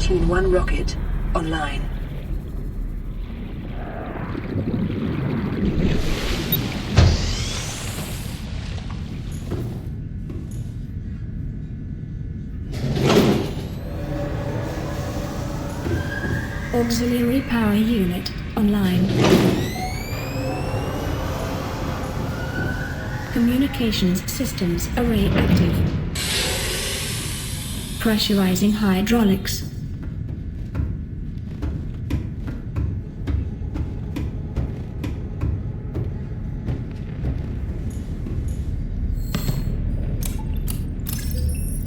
Neptune 1 rocket online. Auxiliary power unit online. Communications systems array active. Pressurizing hydraulics.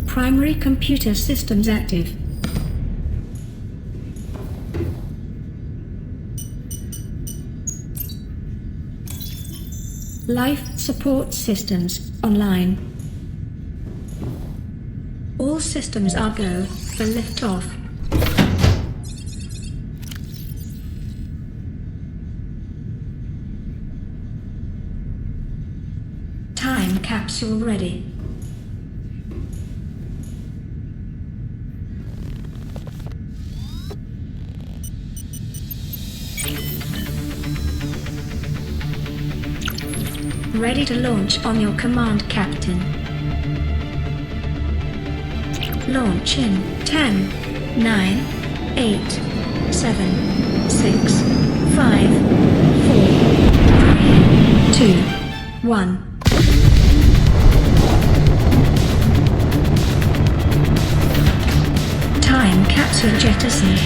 Primary computer systems active. Life support systems online. All systems are go for liftoff. Time capsule ready. Ready to launch on your command, Captain. Launch in 10, 9, 8, 7, 6, 5, 4, 3, 2, 1. Time capsule jettisoned.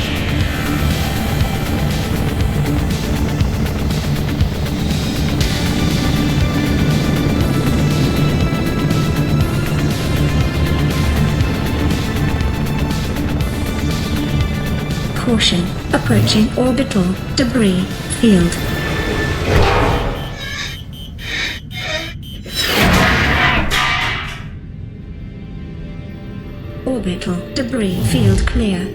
Caution, approaching orbital debris field. Orbital debris field clear.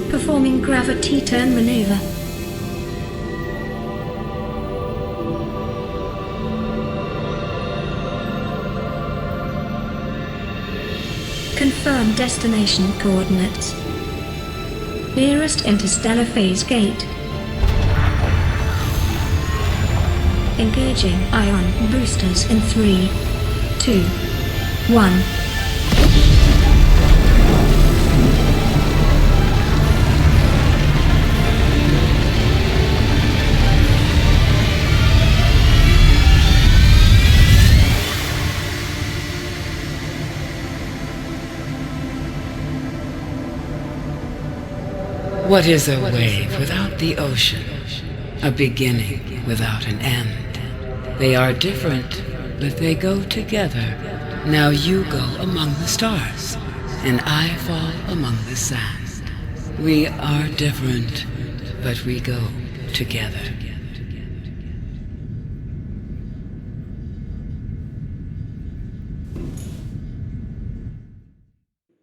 Performing gravity turn maneuver. Confirm destination coordinates. Nearest interstellar phase gate. Engaging ion boosters in 3, 2, 1. What is a wave without the ocean? A beginning without an end. They are different, but they go together. Now you go among the stars, and I fall among the sand. We are different, but we go together.